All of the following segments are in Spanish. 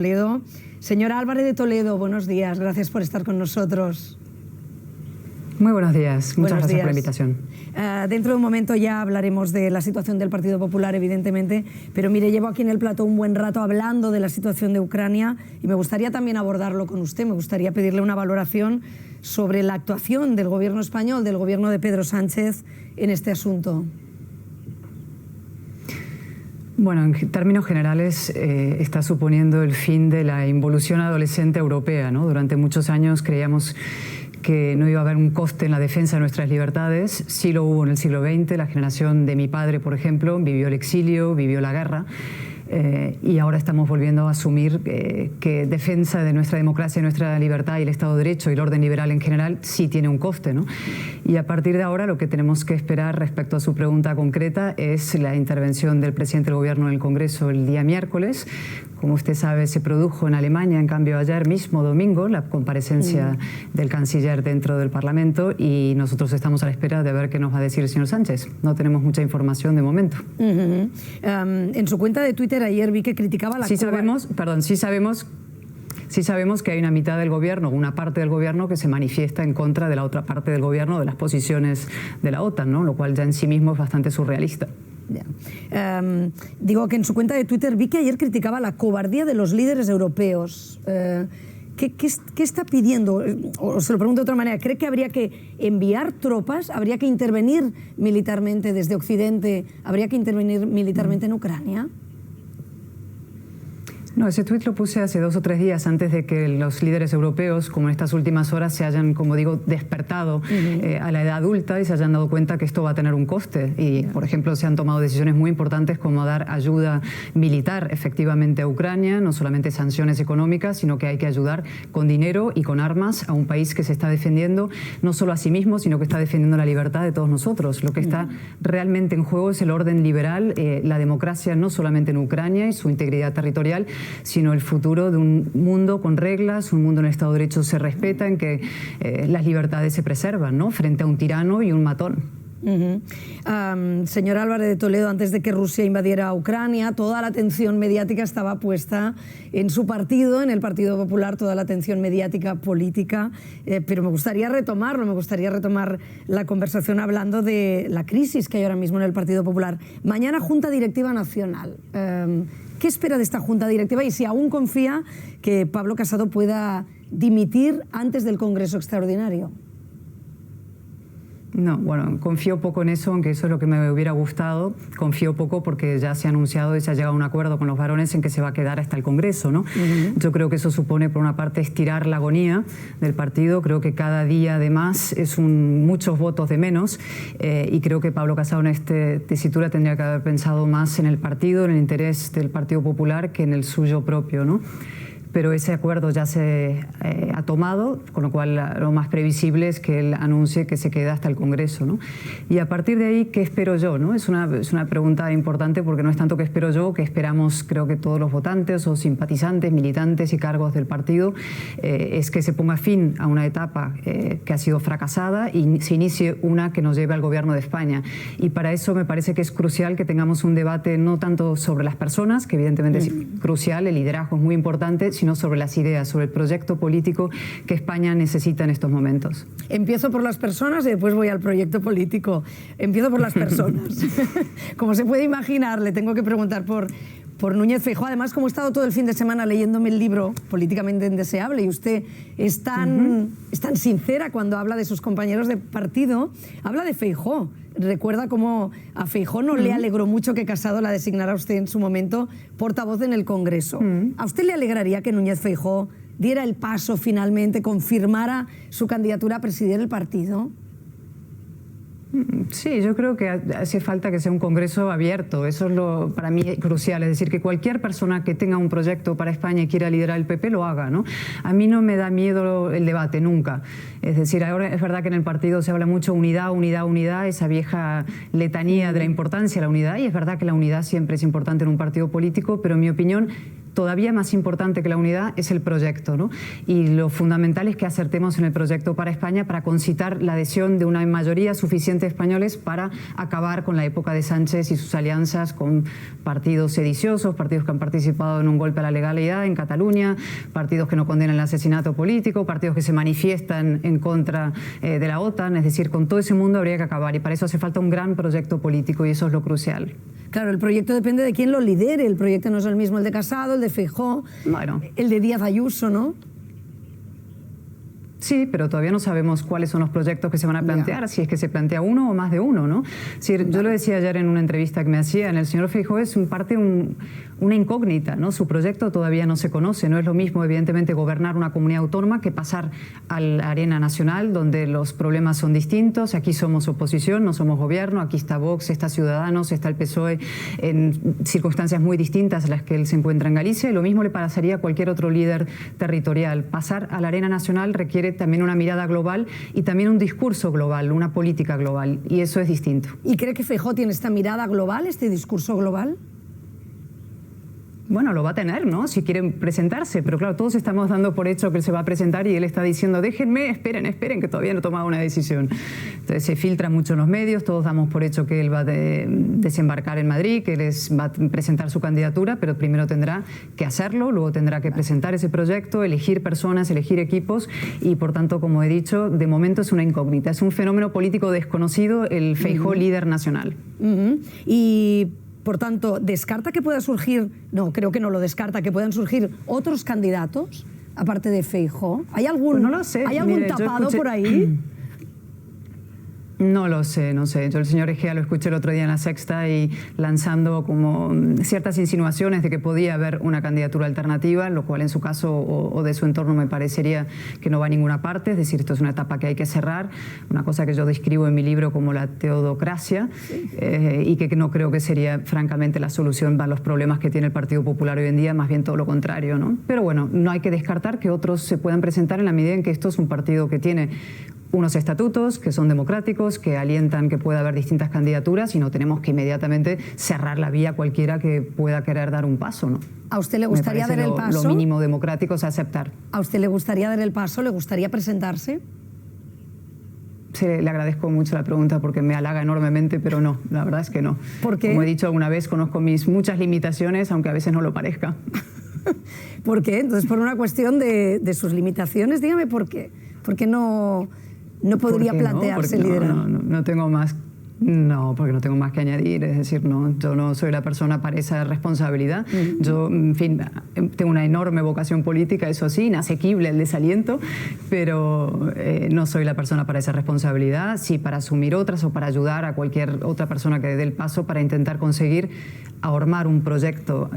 Toledo. Señora Álvarez de Toledo, buenos días, gracias por estar con nosotros. Muy buenos días, muchas gracias por la invitación. Dentro de un momento ya hablaremos de la situación del Partido Popular, evidentemente, pero mire, llevo aquí en el plató un buen rato hablando de la situación de Ucrania y me gustaría también abordarlo con usted, me gustaría pedirle una valoración sobre la actuación del gobierno español, del gobierno de Pedro Sánchez en este asunto. Bueno, en términos generales está suponiendo el fin de la involución adolescente europea, ¿no? Durante muchos años creíamos que no iba a haber un coste en la defensa de nuestras libertades. Sí lo hubo en el siglo XX. La generación de mi padre, por ejemplo, vivió el exilio, vivió la guerra. Y ahora estamos volviendo a asumir que defensa de nuestra democracia, nuestra libertad y el Estado de Derecho y el orden liberal en general sí tiene un coste, ¿no? Y a partir de ahora lo que tenemos que esperar respecto a su pregunta concreta es la intervención del presidente del Gobierno en el Congreso el día miércoles. Como usted sabe, se produjo en Alemania, en cambio ayer mismo, domingo, la comparecencia del canciller dentro del Parlamento y nosotros estamos a la espera de ver qué nos va a decir el señor Sánchez. No tenemos mucha información de momento. En su cuenta de Twitter ayer vi que criticaba la Sí sabemos que hay una mitad del gobierno, una parte del gobierno que se manifiesta en contra de la otra parte del gobierno, de las posiciones de la OTAN, ¿no? Lo cual ya en sí mismo es bastante surrealista. Digo que en su cuenta de Twitter vi que ayer criticaba la cobardía de los líderes europeos. ¿Qué está pidiendo? O se lo pregunto de otra manera, ¿cree que habría que enviar tropas? ¿Habría que intervenir militarmente desde Occidente? ¿Habría que intervenir militarmente en Ucrania? No, ese tuit lo puse hace 2 o 3 días antes de que los líderes europeos, como en estas últimas horas, se hayan, como digo, despertado a la edad adulta y se hayan dado cuenta que esto va a tener un coste. Y, por ejemplo, se han tomado decisiones muy importantes como dar ayuda militar efectivamente a Ucrania, no solamente sanciones económicas, sino que hay que ayudar con dinero y con armas a un país que se está defendiendo no solo a sí mismo, sino que está defendiendo la libertad de todos nosotros. Lo que está realmente en juego es el orden liberal, la democracia no solamente en Ucrania y su integridad territorial, sino el futuro de un mundo con reglas, un mundo en el Estado de Derecho se respeta, en que las libertades se preservan, ¿no? Frente a un tirano y un matón. Señor Álvarez de Toledo, antes de que Rusia invadiera Ucrania, toda la atención mediática estaba puesta en su partido, en el Partido Popular, toda la atención mediática, política, pero me gustaría retomarlo, me gustaría retomar la conversación hablando de la crisis que hay ahora mismo en el Partido Popular. Mañana Junta Directiva Nacional. ¿Qué espera de esta Junta Directiva y si aún confía que Pablo Casado pueda dimitir antes del Congreso Extraordinario? No, bueno, confío poco en eso, aunque eso es lo que me hubiera gustado. Confío poco porque ya se ha anunciado y se ha llegado a un acuerdo con los varones en que se va a quedar hasta el Congreso, ¿no? Yo creo que eso supone, por una parte, estirar la agonía del partido. Creo que cada día de más es muchos votos de menos y creo que Pablo Casado en esta tesitura tendría que haber pensado más en el partido, en el interés del Partido Popular que en el suyo propio, ¿no? Pero ese acuerdo ya se ha tomado, con lo cual lo más previsible es que él anuncie que se queda hasta el Congreso, ¿no? Y a partir de ahí, ¿qué espero yo, no? Es una pregunta importante porque no es tanto que espero yo, que esperamos creo que todos los votantes o simpatizantes, militantes y cargos del partido, es que se ponga fin a una etapa que ha sido fracasada y se inicie una que nos lleve al Gobierno de España. Y para eso me parece que es crucial que tengamos un debate no tanto sobre las personas, que evidentemente es crucial, el liderazgo es muy importante, sino sobre las ideas, sobre el proyecto político que España necesita en estos momentos. Empiezo por las personas y después voy al proyecto político. Empiezo por las personas. Como se puede imaginar, le tengo que preguntar por Núñez Feijóo. Además, como he estado todo el fin de semana leyéndome el libro Políticamente Indeseable y usted es tan sincera cuando habla de sus compañeros de partido, habla de Feijóo. Recuerda cómo a Feijóo no le alegró mucho que Casado la designara a usted en su momento portavoz en el Congreso. ¿A usted le alegraría que Núñez Feijóo diera el paso finalmente, confirmara su candidatura a presidir el partido? Sí, yo creo que hace falta que sea un Congreso abierto. Eso es para mí crucial. Es decir, que cualquier persona que tenga un proyecto para España y quiera liderar el PP lo haga, ¿no? A mí no me da miedo el debate, nunca. Es decir, ahora es verdad que en el partido se habla mucho unidad, unidad, unidad, esa vieja letanía de la importancia de la unidad, y es verdad que la unidad siempre es importante en un partido político, pero en mi opinión todavía más importante que la unidad es el proyecto, ¿no? Y lo fundamental es que acertemos en el proyecto para España para concitar la adhesión de una mayoría suficiente de españoles para acabar con la época de Sánchez y sus alianzas con partidos sediciosos, partidos que han participado en un golpe a la legalidad en Cataluña, partidos que no condenan el asesinato político, partidos que se manifiestan en contra de la OTAN. Es decir, con todo ese mundo habría que acabar y para eso hace falta un gran proyecto político y eso es lo crucial. Claro, el proyecto depende de quién lo lidere. El proyecto no es el mismo el de Casado, el de Feijóo, bueno, el de Díaz Ayuso, ¿no? Sí, pero todavía no sabemos cuáles son los proyectos que se van a plantear, si es que se plantea uno o más de uno, ¿no? Es decir, yo lo decía ayer en una entrevista que me hacían, el señor Feijóo es una incógnita, ¿no? Su proyecto todavía no se conoce, no es lo mismo, evidentemente, gobernar una comunidad autónoma que pasar a la arena nacional, donde los problemas son distintos. Aquí somos oposición, no somos gobierno, aquí está Vox, está Ciudadanos, está el PSOE, en circunstancias muy distintas a las que él se encuentra en Galicia, y lo mismo le pasaría a cualquier otro líder territorial. Pasar a la arena nacional requiere también una mirada global y también un discurso global, una política global, y eso es distinto. ¿Y cree que Feijóo tiene esta mirada global, este discurso global? Bueno, lo va a tener, ¿no? Si quieren presentarse, pero claro, todos estamos dando por hecho que él se va a presentar y él está diciendo, déjenme, esperen, que todavía no he tomado una decisión. Entonces se filtra mucho en los medios, todos damos por hecho que él va a desembarcar en Madrid, que él va a presentar su candidatura, pero primero tendrá que hacerlo, luego tendrá que presentar ese proyecto, elegir personas, elegir equipos y, por tanto, como he dicho, de momento es una incógnita, es un fenómeno político desconocido, el Feijóo líder nacional. Y por tanto, ¿descarta que pueda surgir, no, creo que no lo descarta, que puedan surgir otros candidatos, aparte de Feijóo? ¿Hay algún, pues no lo sé. ¿hay algún tapado por ahí? No lo sé, no sé. Yo el señor Egea lo escuché el otro día en La Sexta y lanzando como ciertas insinuaciones de que podía haber una candidatura alternativa, lo cual en su caso o de su entorno me parecería que no va a ninguna parte. Es decir, esto es una etapa que hay que cerrar, una cosa que yo describo en mi libro como la teodocracia y que no creo que sería francamente la solución a los problemas que tiene el Partido Popular hoy en día, más bien todo lo contrario, ¿no? Pero bueno, no hay que descartar que otros se puedan presentar en la medida en que esto es un partido que tiene unos estatutos que son democráticos, que alientan que pueda haber distintas candidaturas y no tenemos que inmediatamente cerrar la vía a cualquiera que pueda querer dar un paso, ¿no? ¿A usted le gustaría dar el paso? Lo mínimo democrático es aceptar. ¿A usted le gustaría dar el paso? ¿Le gustaría presentarse? Sí, le agradezco mucho la pregunta porque me halaga enormemente, pero no, la verdad es que no. ¿Por qué? Como he dicho alguna vez, conozco mis muchas limitaciones, aunque a veces no lo parezca. ¿Por qué? Entonces, por una cuestión de sus limitaciones, dígame por qué. ¿Por qué no podría plantearse liderar? No tengo más. No, porque no tengo más que añadir, es decir, no, yo no soy la persona para esa responsabilidad. Yo, en fin, tengo una enorme vocación política, eso sí, inasequible el desaliento, pero no soy la persona para esa responsabilidad, sí para asumir otras o para ayudar a cualquier otra persona que dé el paso para intentar conseguir armar un proyecto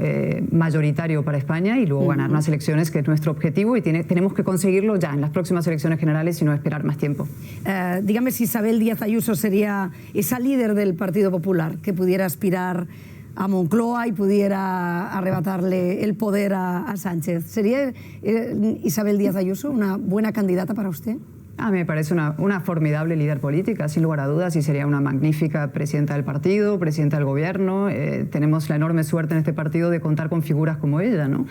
mayoritario para España y luego ganar las elecciones, que es nuestro objetivo, y tenemos que conseguirlo ya en las próximas elecciones generales y no esperar más tiempo. Dígame si Isabel Díaz Ayuso sería esa líder del Partido Popular que pudiera aspirar a Moncloa y pudiera arrebatarle el poder a Sánchez. ¿Sería Isabel Díaz Ayuso una buena candidata para usted? A mí me parece una formidable líder política, sin lugar a dudas, y sería una magnífica presidenta del partido, presidenta del gobierno. Tenemos la enorme suerte en este partido de contar con figuras como ella, ¿no?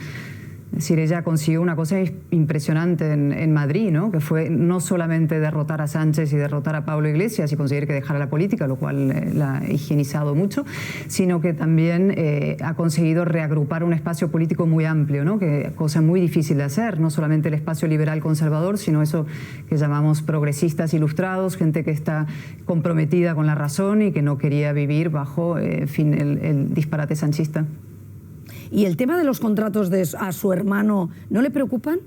Es decir, ella consiguió una cosa impresionante en Madrid, ¿no? Que fue no solamente derrotar a Sánchez y derrotar a Pablo Iglesias y conseguir que dejara la política, lo cual la ha higienizado mucho, sino que también ha conseguido reagrupar un espacio político muy amplio, ¿no? Que cosa muy difícil de hacer, no solamente el espacio liberal conservador, sino eso que llamamos progresistas ilustrados, gente que está comprometida con la razón y que no quería vivir bajo el disparate sanchista. ¿Y el tema de los contratos a su hermano no le preocupan,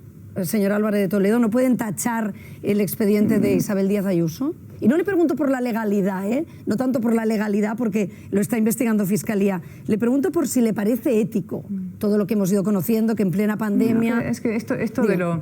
señor Álvarez de Toledo? ¿No pueden tachar el expediente de Isabel Díaz Ayuso? Y no le pregunto por la legalidad, no tanto por la legalidad, porque lo está investigando Fiscalía. Le pregunto por si le parece ético todo lo que hemos ido conociendo, que en plena pandemia... No, es que esto de lo...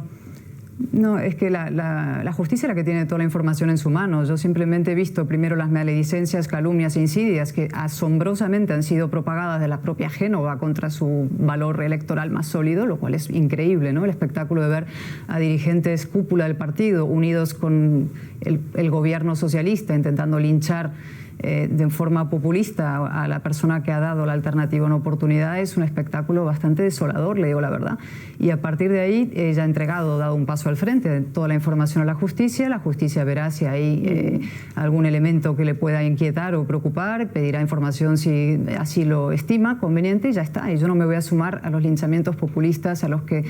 No, es que la justicia es la que tiene toda la información en su mano. Yo simplemente he visto primero las maledicencias, calumnias e insidias que asombrosamente han sido propagadas de la propia Génova contra su valor electoral más sólido, lo cual es increíble, ¿no? El espectáculo de ver a dirigentes cúpula del partido unidos con el gobierno socialista intentando linchar de forma populista a la persona que ha dado la alternativa una oportunidad, es un espectáculo bastante desolador, le digo la verdad. Y a partir de ahí ella ha entregado, dado un paso al frente, toda la información a la justicia verá si hay algún elemento que le pueda inquietar o preocupar, pedirá información si así lo estima conveniente y ya está. Y yo no me voy a sumar a los linchamientos populistas a los que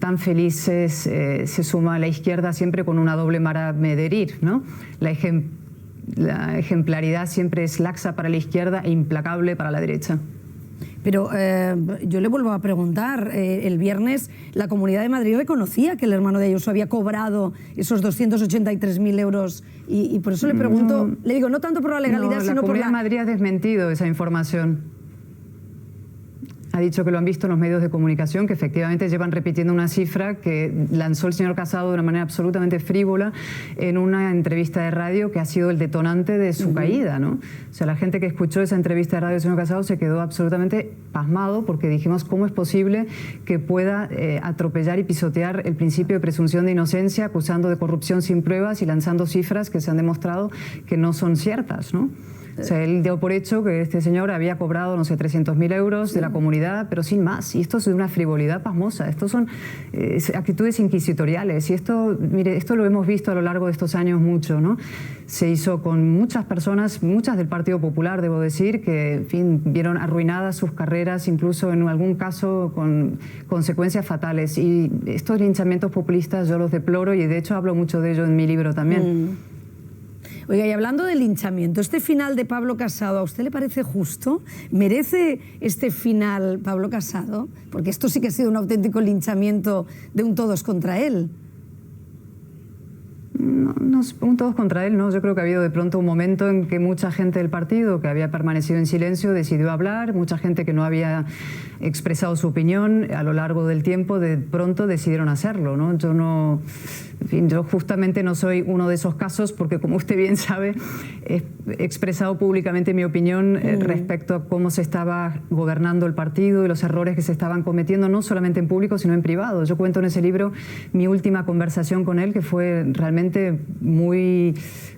tan felices se suma la izquierda, siempre con una doble vara de herir, ¿no? La ejemplaridad siempre es laxa para la izquierda e implacable para la derecha. Pero yo le vuelvo a preguntar, el viernes la Comunidad de Madrid reconocía que el hermano de Ayuso había cobrado esos 283.000 euros y por eso le pregunto, le digo, no tanto por la legalidad, sino por la... La Comunidad de Madrid ha desmentido esa información. Ha dicho que lo han visto en los medios de comunicación, que efectivamente llevan repitiendo una cifra que lanzó el señor Casado de una manera absolutamente frívola en una entrevista de radio que ha sido el detonante de su caída, ¿no? O sea, la gente que escuchó esa entrevista de radio del señor Casado se quedó absolutamente pasmado porque dijimos, ¿cómo es posible que pueda atropellar y pisotear el principio de presunción de inocencia acusando de corrupción sin pruebas y lanzando cifras que se han demostrado que no son ciertas, ¿no? O sea, él dio por hecho que este señor había cobrado, no sé, 300.000 euros de la comunidad, pero sin más. Y esto es de una frivolidad pasmosa. Estos son actitudes inquisitoriales. Y esto, mire, esto lo hemos visto a lo largo de estos años mucho, ¿no? Se hizo con muchas personas, muchas del Partido Popular, debo decir, que, en fin, vieron arruinadas sus carreras, incluso en algún caso con consecuencias fatales. Y estos linchamientos populistas yo los deploro y, de hecho, hablo mucho de ello en mi libro también. Oiga, y hablando del linchamiento, ¿este final de Pablo Casado a usted le parece justo? ¿Merece este final Pablo Casado? Porque esto sí que ha sido un auténtico linchamiento de un todos contra él. No, un todos contra él, no. Yo creo que ha habido de pronto un momento en que mucha gente del partido que había permanecido en silencio decidió hablar, mucha gente que no había expresado su opinión a lo largo del tiempo de pronto decidieron hacerlo, ¿no? Yo no... En fin, yo justamente no soy uno de esos casos porque, como usted bien sabe, he expresado públicamente mi opinión respecto a cómo se estaba gobernando el partido y los errores que se estaban cometiendo, no solamente en público, sino en privado. Yo cuento en ese libro mi última conversación con él, que fue realmente muy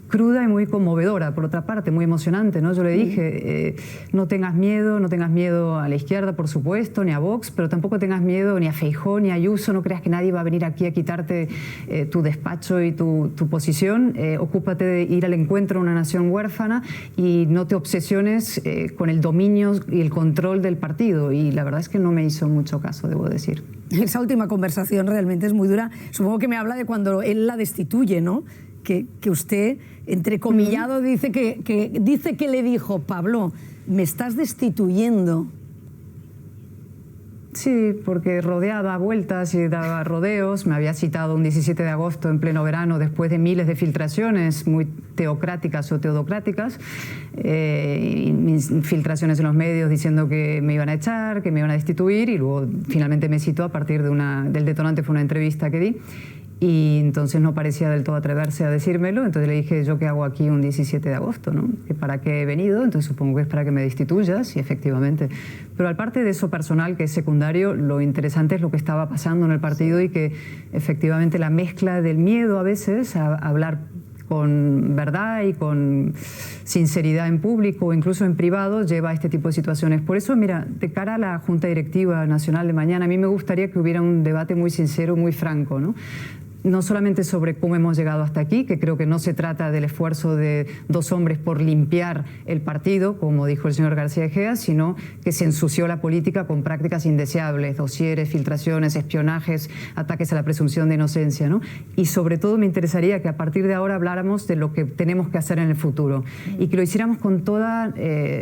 cruda y muy conmovedora, por otra parte, muy emocionante, ¿no? Yo le dije, no tengas miedo a la izquierda, por supuesto, ni a Vox, pero tampoco tengas miedo ni a Feijóo, ni a Ayuso, no creas que nadie va a venir aquí a quitarte tu despacho y tu posición, ocúpate de ir al encuentro de una nación huérfana y no te obsesiones con el dominio y el control del partido. Y la verdad es que no me hizo mucho caso, debo decir. Esa última conversación realmente es muy dura. Supongo que me habla de cuando él la destituye, ¿no? Que usted, entrecomillado, dice que le dijo, Pablo, me estás destituyendo. Sí, porque rodeaba vueltas y daba rodeos. Me había citado un 17 de agosto en pleno verano después de miles de filtraciones muy teocráticas o teodocráticas, y mis filtraciones en los medios diciendo que me iban a echar, que me iban a destituir, y luego finalmente me citó a partir de del detonante, fue una entrevista que di. Y entonces no parecía del todo atreverse a decírmelo, entonces le dije, ¿yo qué hago aquí un 17 de agosto? ¿No? ¿Para qué he venido? Entonces supongo que es para que me destituyas, y efectivamente. Pero aparte de eso personal, que es secundario, lo interesante es lo que estaba pasando en el partido y que efectivamente la mezcla del miedo a veces a hablar con verdad y con sinceridad en público o incluso en privado lleva a este tipo de situaciones. Por eso, mira, de cara a la Junta Directiva Nacional de mañana, a mí me gustaría que hubiera un debate muy sincero, muy franco, ¿no? No solamente sobre cómo hemos llegado hasta aquí, que creo que no se trata del esfuerzo de dos hombres por limpiar el partido, como dijo el señor García Egea, sino que se ensució la política con prácticas indeseables, dosieres, filtraciones, espionajes, ataques a la presunción de inocencia, ¿no? Y sobre todo me interesaría que a partir de ahora habláramos de lo que tenemos que hacer en el futuro y que lo hiciéramos con toda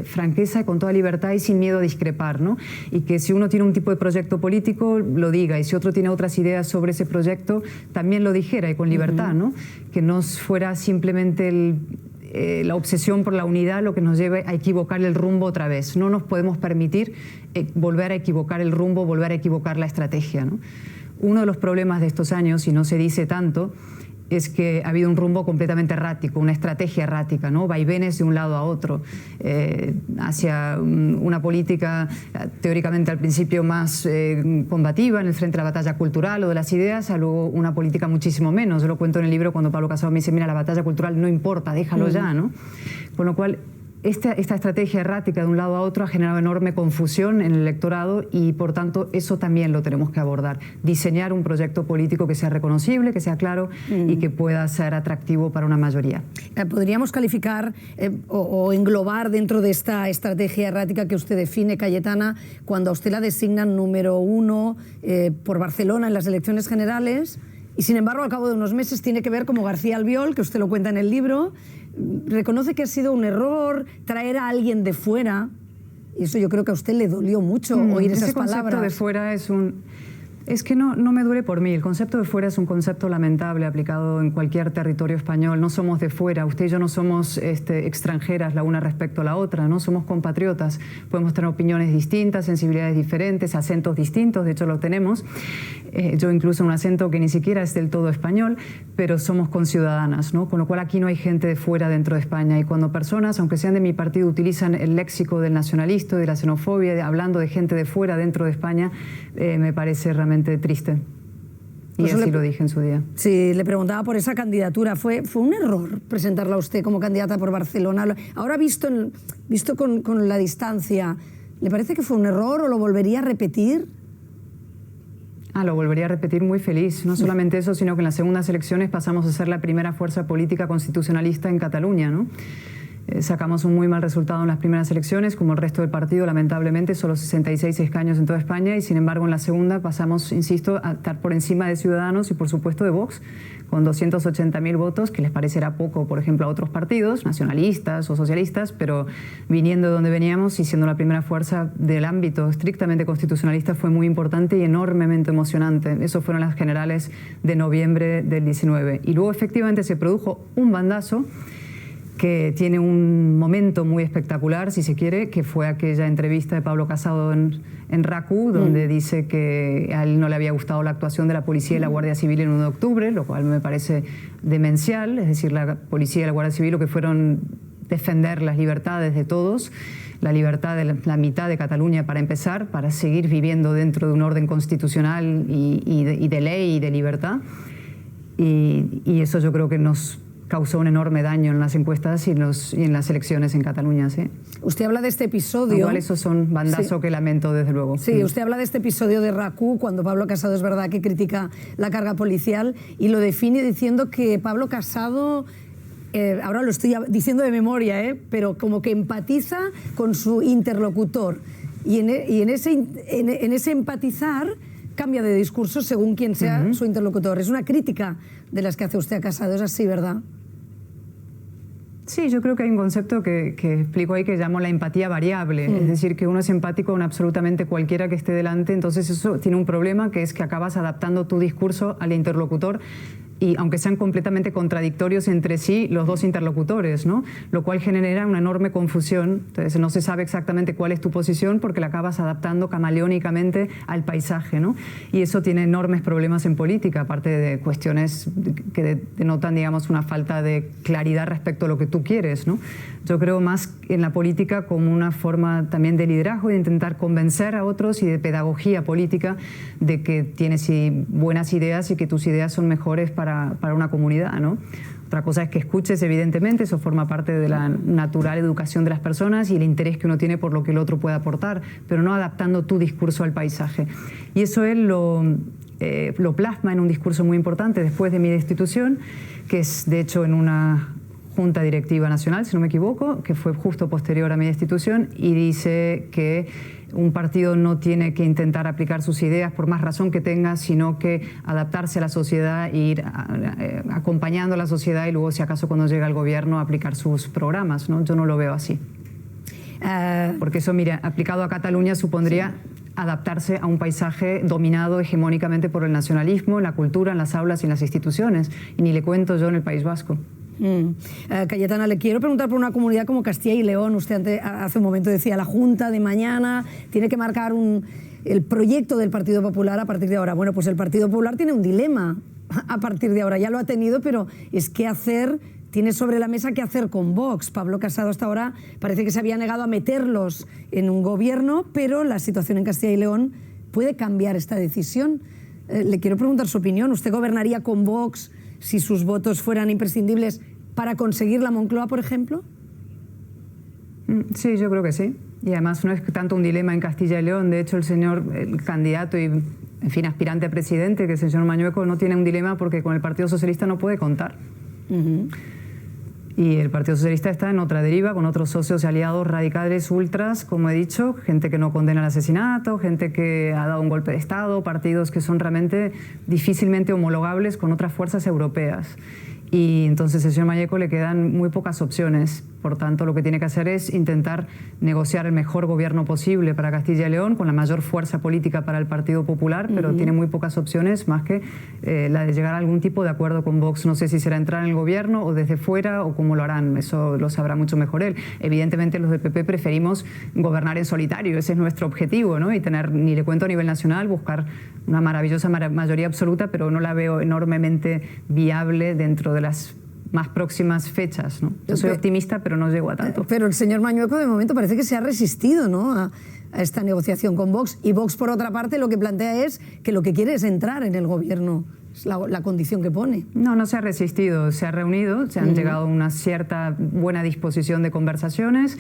franqueza y con toda libertad y sin miedo a discrepar, ¿no? Y que si uno tiene un tipo de proyecto político, lo diga, y si otro tiene otras ideas sobre ese proyecto, también lo dijera, y con libertad, ¿no? Que no fuera simplemente la obsesión por la unidad lo que nos lleve a equivocar el rumbo otra vez. No nos podemos permitir volver a equivocar el rumbo, volver a equivocar la estrategia, ¿no? Uno de los problemas de estos años, y no se dice tanto, es que ha habido un rumbo completamente errático, una estrategia errática, ¿no? Vaivenes de un lado a otro, hacia una política teóricamente al principio más combativa en el frente de la batalla cultural o de las ideas, a luego una política muchísimo menos. Yo lo cuento en el libro cuando Pablo Casado me dice, mira, la batalla cultural no importa, déjalo ya, ¿no? Con lo cual, esta estrategia errática de un lado a otro ha generado enorme confusión en el electorado y, por tanto, eso también lo tenemos que abordar. Diseñar un proyecto político que sea reconocible, que sea claro y que pueda ser atractivo para una mayoría. ¿Podríamos calificar o englobar dentro de esta estrategia errática que usted define, Cayetana, cuando a usted la designan número 1 por Barcelona en las elecciones generales y, sin embargo, al cabo de unos meses tiene que ver como García Albiol, que usted lo cuenta en el libro, reconoce que ha sido un error traer a alguien de fuera, y eso yo creo que a usted le dolió mucho oír esas palabras? Ese concepto de fuera es que no me duele por mí. El concepto de fuera es un concepto lamentable aplicado en cualquier territorio español. No somos de fuera. Usted y yo no somos extranjeras la una respecto a la otra, ¿no? Somos compatriotas. Podemos tener opiniones distintas, sensibilidades diferentes, acentos distintos. De hecho, lo tenemos. Yo incluso un acento que ni siquiera es del todo español, pero somos conciudadanas, ¿no? Con lo cual aquí no hay gente de fuera dentro de España. Y cuando personas, aunque sean de mi partido, utilizan el léxico del nacionalista, de la xenofobia, hablando de gente de fuera dentro de España, me parece realmente triste. Y pues así lo dije en su día. Sí, le preguntaba por esa candidatura. ¿Fue un error presentarla a usted como candidata por Barcelona? Ahora, visto con la distancia, ¿le parece que fue un error o lo volvería a repetir? Lo volvería a repetir muy feliz. No solamente eso, sino que en las segundas elecciones pasamos a ser la primera fuerza política constitucionalista en Cataluña, ¿no? Sacamos un muy mal resultado en las primeras elecciones, como el resto del partido, lamentablemente, solo 66 escaños en toda España, y sin embargo en la segunda pasamos, insisto, a estar por encima de Ciudadanos y por supuesto de Vox, con 280.000 votos, que les parecerá poco, por ejemplo, a otros partidos, nacionalistas o socialistas, pero viniendo de donde veníamos y siendo la primera fuerza del ámbito estrictamente constitucionalista fue muy importante y enormemente emocionante. Eso fueron las generales de noviembre del 19. Y luego efectivamente se produjo un bandazo que tiene un momento muy espectacular, si se quiere, que fue aquella entrevista de Pablo Casado en RACU, donde dice que a él no le había gustado la actuación de la policía y la Guardia Civil el 1 de octubre, lo cual me parece demencial. Es decir, la policía y la Guardia Civil lo que fueron defender las libertades de todos, la libertad de la mitad de Cataluña para empezar, para seguir viviendo dentro de un orden constitucional y de ley y de libertad. Y eso yo creo que nos causó un enorme daño en las encuestas y en las elecciones en Cataluña, ¿sí? Usted habla de este episodio. Igual esos son bandazos que lamento, desde luego. Sí, usted habla de este episodio de RACU, cuando Pablo Casado es verdad que critica la carga policial y lo define diciendo que Pablo Casado, ahora lo estoy diciendo de memoria, pero como que empatiza con su interlocutor. Y en ese empatizar cambia de discurso según quien sea su interlocutor. Es una crítica de las que hace usted a Casado, es así, ¿verdad? Sí, yo creo que hay un concepto que explico ahí que llamo la empatía variable, es decir, que uno es empático con absolutamente cualquiera que esté delante, entonces eso tiene un problema, que es que acabas adaptando tu discurso al interlocutor, y aunque sean completamente contradictorios entre sí los dos interlocutores, ¿no? Lo cual genera una enorme confusión. Entonces no se sabe exactamente cuál es tu posición porque la acabas adaptando camaleónicamente al paisaje, ¿no? Y eso tiene enormes problemas en política, aparte de cuestiones que denotan, digamos, una falta de claridad respecto a lo que tú quieres, ¿no? Yo creo más en la política como una forma también de liderazgo, de intentar convencer a otros y de pedagogía política de que tienes buenas ideas y que tus ideas son mejores para una comunidad, ¿no? Otra cosa es que escuches, evidentemente, eso forma parte de la natural educación de las personas y el interés que uno tiene por lo que el otro puede aportar, pero no adaptando tu discurso al paisaje. Y eso él lo plasma en un discurso muy importante después de mi destitución, que es de hecho en una Junta Directiva Nacional, si no me equivoco, que fue justo posterior a mi destitución, y dice que un partido no tiene que intentar aplicar sus ideas por más razón que tenga, sino que adaptarse a la sociedad e ir acompañando a la sociedad y luego, si acaso, cuando llega al gobierno, aplicar sus programas, ¿no? Yo no lo veo así. Porque eso, mira, aplicado a Cataluña supondría adaptarse a un paisaje dominado hegemónicamente por el nacionalismo, la cultura, en las aulas y en las instituciones. Y ni le cuento yo en el País Vasco. Cayetana, le quiero preguntar por una comunidad como Castilla y León. Usted hace un momento decía, la Junta de mañana tiene que marcar el proyecto del Partido Popular a partir de ahora. Bueno, pues el Partido Popular tiene un dilema a partir de ahora. Ya lo ha tenido, pero es qué hacer, tiene sobre la mesa qué hacer con Vox. Pablo Casado hasta ahora parece que se había negado a meterlos en un gobierno, pero la situación en Castilla y León puede cambiar esta decisión. Le quiero preguntar su opinión. ¿Usted gobernaría con Vox si sus votos fueran imprescindibles para conseguir la Moncloa, por ejemplo? Sí, yo creo que sí. Y además no es tanto un dilema en Castilla y León. De hecho, el candidato y, en fin, aspirante a presidente, que es el señor Mañueco, no tiene un dilema porque con el Partido Socialista no puede contar. Y el Partido Socialista está en otra deriva, con otros socios y aliados radicales ultras, como he dicho, gente que no condena el asesinato, gente que ha dado un golpe de Estado, partidos que son realmente difícilmente homologables con otras fuerzas europeas. Y entonces al señor Mañueco le quedan muy pocas opciones. Por tanto, lo que tiene que hacer es intentar negociar el mejor gobierno posible para Castilla y León, con la mayor fuerza política para el Partido Popular, pero tiene muy pocas opciones más que la de llegar a algún tipo de acuerdo con Vox. No sé si será entrar en el gobierno o desde fuera o cómo lo harán, eso lo sabrá mucho mejor él. Evidentemente los del PP preferimos gobernar en solitario, ese es nuestro objetivo, ¿no? Y tener, ni le cuento a nivel nacional, buscar una maravillosa mayoría absoluta, pero no la veo enormemente viable dentro de las más próximas fechas, ¿no? Yo soy optimista, pero no llego a tanto. Pero el señor Mañueco de momento parece que se ha resistido, ¿no?, a esta negociación con Vox. Y Vox, por otra parte, lo que plantea es que lo que quiere es entrar en el gobierno. Es la condición que pone. No se ha resistido, se ha reunido, se han llegado a una cierta buena disposición de conversaciones.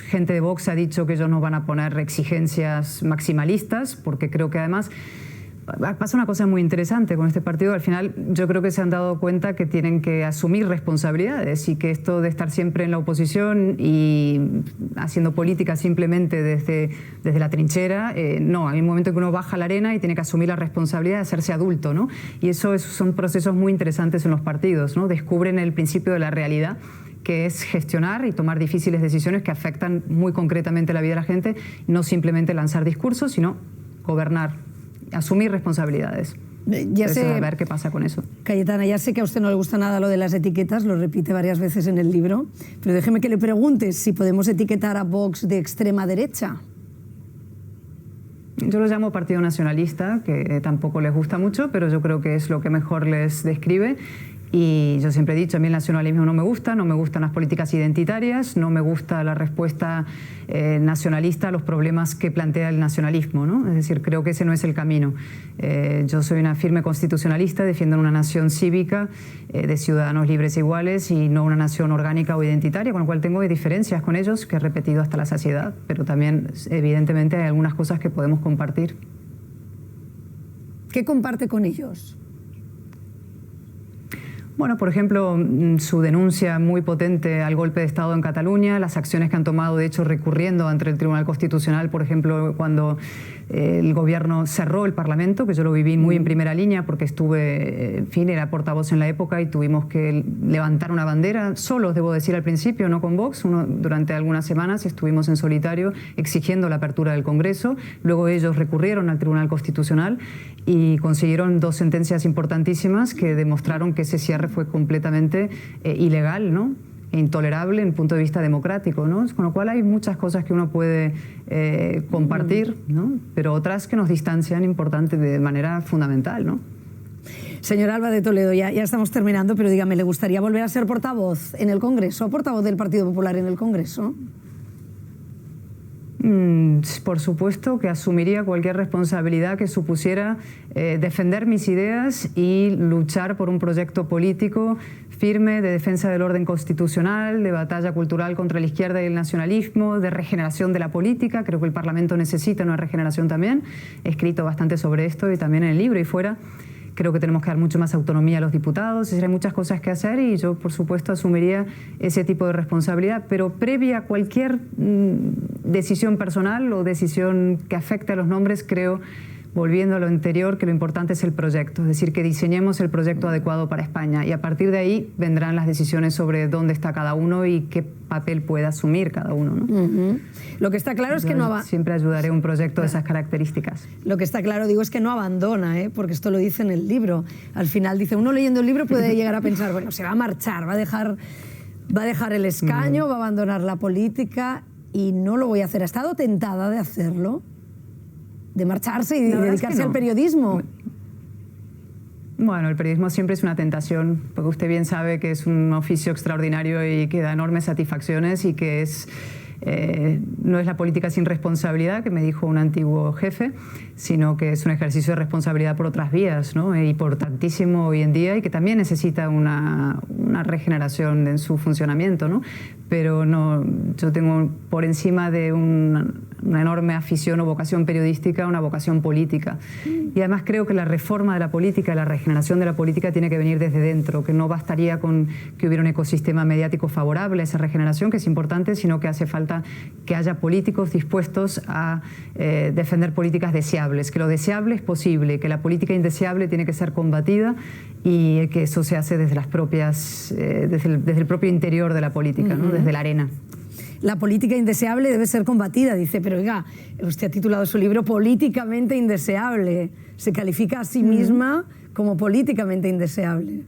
Gente de Vox ha dicho que ellos no van a poner exigencias maximalistas, porque creo que además pasa una cosa muy interesante con este partido. Al final yo creo que se han dado cuenta que tienen que asumir responsabilidades y que esto de estar siempre en la oposición y haciendo política simplemente desde la trinchera, no, hay un momento en que uno baja a la arena y tiene que asumir la responsabilidad de hacerse adulto, ¿no? Y esos son procesos muy interesantes en los partidos, ¿no? Descubren el principio de la realidad, que es gestionar y tomar difíciles decisiones que afectan muy concretamente la vida de la gente, no simplemente lanzar discursos, sino gobernar, asumir responsabilidades. Ya sé, a ver qué pasa con eso. Cayetana, ya sé que a usted no le gusta nada lo de las etiquetas, lo repite varias veces en el libro, pero déjeme que le pregunte si podemos etiquetar a Vox de extrema derecha. Yo lo llamo partido nacionalista, que tampoco les gusta mucho, pero yo creo que es lo que mejor les describe. Y yo siempre he dicho, a mí el nacionalismo no me gusta, no me gustan las políticas identitarias, no me gusta la respuesta nacionalista a los problemas que plantea el nacionalismo, ¿no? Es decir, creo que ese no es el camino. Yo soy una firme constitucionalista, defiendo una nación cívica de ciudadanos libres e iguales y no una nación orgánica o identitaria, con lo cual tengo diferencias con ellos que he repetido hasta la saciedad, pero también evidentemente hay algunas cosas que podemos compartir. ¿Qué comparte con ellos? Bueno, por ejemplo, su denuncia muy potente al golpe de Estado en Cataluña, las acciones que han tomado, de hecho, recurriendo ante el Tribunal Constitucional, por ejemplo, cuando el gobierno cerró el Parlamento, que yo lo viví muy en primera línea porque estuve, en fin, era portavoz en la época y tuvimos que levantar una bandera, solos, debo decir, al principio, no con Vox. Durante algunas semanas estuvimos en solitario exigiendo la apertura del Congreso. Luego ellos recurrieron al Tribunal Constitucional y consiguieron 2 sentencias importantísimas que demostraron que ese cierre fue completamente ilegal, ¿no? E intolerable en el punto de vista democrático, ¿no? Con lo cual hay muchas cosas que uno puede compartir, ¿no? Pero otras que nos distancian importante de manera fundamental, ¿no? Señor Alba de Toledo, ya estamos terminando, pero dígame, ¿le gustaría volver a ser portavoz en el Congreso, portavoz del Partido Popular en el Congreso? Por supuesto que asumiría cualquier responsabilidad que supusiera defender mis ideas y luchar por un proyecto político firme de defensa del orden constitucional, de batalla cultural contra la izquierda y el nacionalismo, de regeneración de la política. Creo que el Parlamento necesita una regeneración también. He escrito bastante sobre esto y también en el libro y fuera. Creo que tenemos que dar mucho más autonomía a los diputados, hay muchas cosas que hacer y yo, por supuesto, asumiría ese tipo de responsabilidad, pero previa a cualquier decisión personal o decisión que afecte a los nombres, creo, volviendo a lo anterior, que lo importante es el proyecto, es decir, que diseñemos el proyecto adecuado para España y a partir de ahí vendrán las decisiones sobre dónde está cada uno y qué papel puede asumir cada uno, ¿no? Lo que está claro es que no siempre ayudaré a un proyecto de esas características. Lo que está claro, digo, es que no abandona, porque esto lo dice en el libro. Al final dice, uno leyendo el libro puede llegar a pensar, bueno, se va a marchar, va a dejar el escaño, va a abandonar la política y no lo voy a hacer. ¿Ha estado tentada de hacerlo? ¿De marcharse y dedicarse al periodismo? Bueno, el periodismo siempre es una tentación, porque usted bien sabe que es un oficio extraordinario y que da enormes satisfacciones y que es No es la política sin responsabilidad, que me dijo un antiguo jefe, sino que es un ejercicio de responsabilidad por otras vías, ¿no? Importantísimo hoy en día y que también necesita una regeneración en su funcionamiento, ¿no? Pero no, yo tengo por encima de una enorme afición o vocación periodística, una vocación política. Y además creo que la reforma de la política, la regeneración de la política tiene que venir desde dentro, que no bastaría con que hubiera un ecosistema mediático favorable a esa regeneración, que es importante, sino que hace falta que haya políticos dispuestos a defender políticas deseables, que lo deseable es posible, que la política indeseable tiene que ser combatida y que eso se hace desde las propias, desde el propio interior de la política, ¿no? Desde la arena. La política indeseable debe ser combatida, dice, pero oiga, usted ha titulado su libro Políticamente Indeseable. Se califica a sí misma como políticamente indeseable.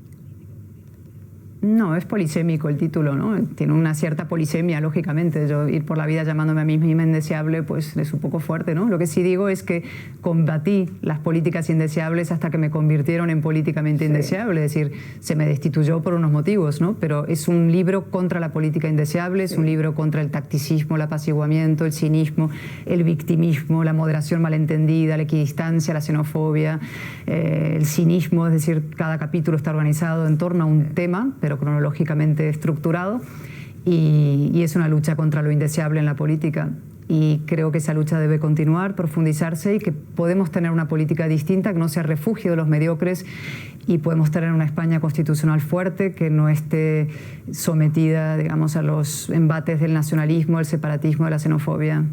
No, es polisémico el título, ¿no? Tiene una cierta polisemia, lógicamente. Yo ir por la vida llamándome a mí misma indeseable, pues es un poco fuerte, ¿no? Lo que sí digo es que combatí las políticas indeseables hasta que me convirtieron en políticamente indeseable. Es decir, se me destituyó por unos motivos, ¿no? Pero es un libro contra la política indeseable, es un libro contra el tacticismo, el apaciguamiento, el cinismo, el victimismo, la moderación malentendida, la equidistancia, la xenofobia, el cinismo. Es decir, cada capítulo está organizado en torno a un tema, pero cronológicamente estructurado, y es una lucha contra lo indeseable en la política. Y creo que esa lucha debe continuar, profundizarse, y que podemos tener una política distinta, que no sea refugio de los mediocres, y podemos tener una España constitucional fuerte, que no esté sometida, digamos, a los embates del nacionalismo, el separatismo, de la xenofobia.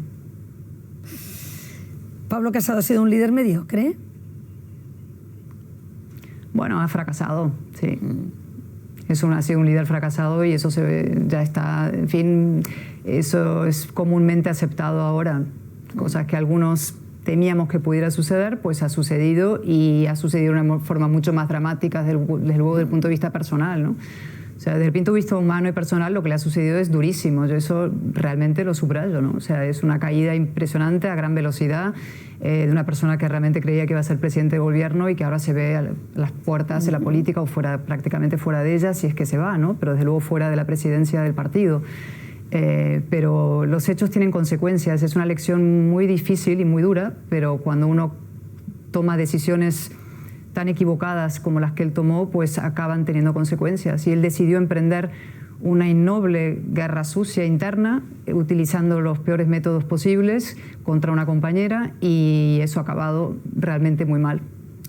¿Pablo Casado ha sido un líder mediocre? Bueno, ha fracasado, sí. Ha sido un líder fracasado y eso ya está, en fin, eso es comúnmente aceptado ahora. Cosas que algunos temíamos que pudiera suceder, pues ha sucedido, y ha sucedido de una forma mucho más dramática desde luego del punto de vista personal, ¿no? O sea, desde el punto de vista humano y personal, lo que le ha sucedido es durísimo. Yo eso realmente lo subrayo, ¿no? O sea, es una caída impresionante a gran velocidad de una persona que realmente creía que iba a ser presidente de gobierno y que ahora se ve a las puertas de la política, o prácticamente fuera de ella, si es que se va, ¿no? Pero desde luego fuera de la presidencia del partido. Pero los hechos tienen consecuencias. Es una lección muy difícil y muy dura, pero cuando uno toma decisiones tan equivocadas como las que él tomó, pues acaban teniendo consecuencias. Y él decidió emprender una innoble guerra sucia interna, utilizando los peores métodos posibles contra una compañera, y eso ha acabado realmente muy mal.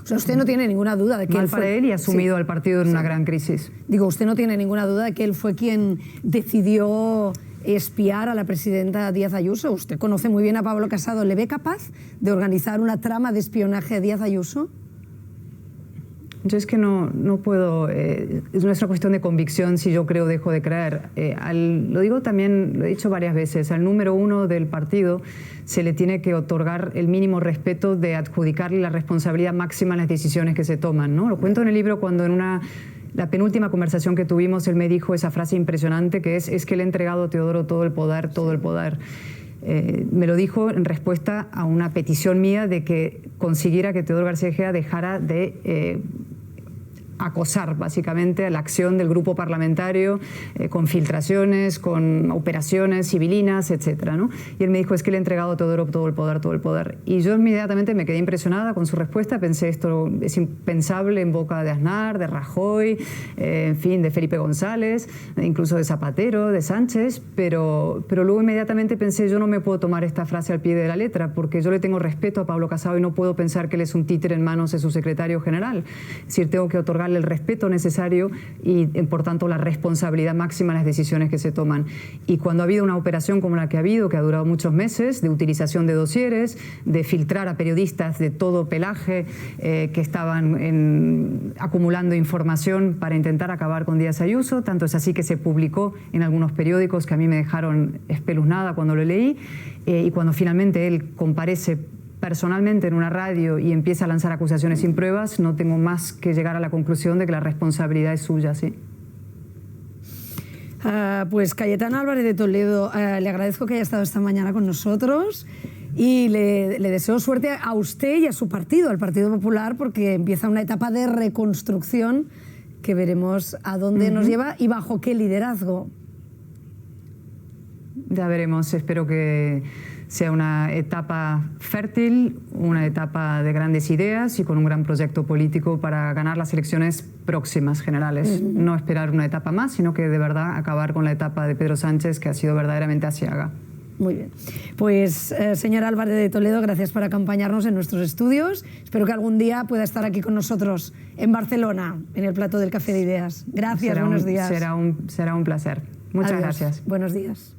O sea, usted no tiene ninguna duda de que él fue... para él, y ha sumido al partido en una gran crisis. Digo, usted no tiene ninguna duda de que él fue quien decidió espiar a la presidenta Díaz Ayuso. Usted conoce muy bien a Pablo Casado. ¿Le ve capaz de organizar una trama de espionaje a Díaz Ayuso? Yo es que no puedo, es nuestra cuestión de convicción, si yo creo o dejo de creer. Lo digo también, lo he dicho varias veces, al número uno del partido se le tiene que otorgar el mínimo respeto de adjudicarle la responsabilidad máxima en las decisiones que se toman, ¿no? Lo cuento en el libro cuando en la penúltima conversación que tuvimos él me dijo esa frase impresionante que es que le he entregado a Teodoro todo el poder, todo el poder. Me lo dijo en respuesta a una petición mía de que consiguiera que Teodoro García Egea dejara de acosar básicamente a la acción del grupo parlamentario con filtraciones, con operaciones civilinas, etcétera, ¿no? Y él me dijo, es que le he entregado a Teodoro todo el poder, todo el poder. Y yo inmediatamente me quedé impresionada con su respuesta. Pensé, esto es impensable en boca de Aznar, de Rajoy, en fin, de Felipe González, incluso de Zapatero, de Sánchez, pero luego inmediatamente pensé, yo no me puedo tomar esta frase al pie de la letra, porque yo le tengo respeto a Pablo Casado y no puedo pensar que él es un títere en manos de su secretario general. Es decir, tengo que otorgarle el respeto necesario y, por tanto, la responsabilidad máxima en las decisiones que se toman. Y cuando ha habido una operación como la que ha habido, que ha durado muchos meses, de utilización de dosieres, de filtrar a periodistas de todo pelaje que estaban acumulando información para intentar acabar con Díaz Ayuso, tanto es así que se publicó en algunos periódicos que a mí me dejaron espeluznada cuando lo leí, y cuando finalmente él comparece personalmente en una radio y empieza a lanzar acusaciones sin pruebas, no tengo más que llegar a la conclusión de que la responsabilidad es suya, sí. Pues Cayetana Álvarez de Toledo, le agradezco que haya estado esta mañana con nosotros y le deseo suerte a usted y a su partido, al Partido Popular, porque empieza una etapa de reconstrucción que veremos a dónde nos lleva y bajo qué liderazgo. ya veremos. Espero que sea una etapa fértil, una etapa de grandes ideas y con un gran proyecto político para ganar las elecciones próximas generales. No esperar una etapa más, sino que de verdad acabar con la etapa de Pedro Sánchez, que ha sido verdaderamente aciaga. Muy bien. Pues, señora Álvarez de Toledo, gracias por acompañarnos en nuestros estudios. Espero que algún día pueda estar aquí con nosotros en Barcelona, en el plató del Café de Ideas. Gracias, buenos días. Será un placer. Muchas gracias. Buenos días.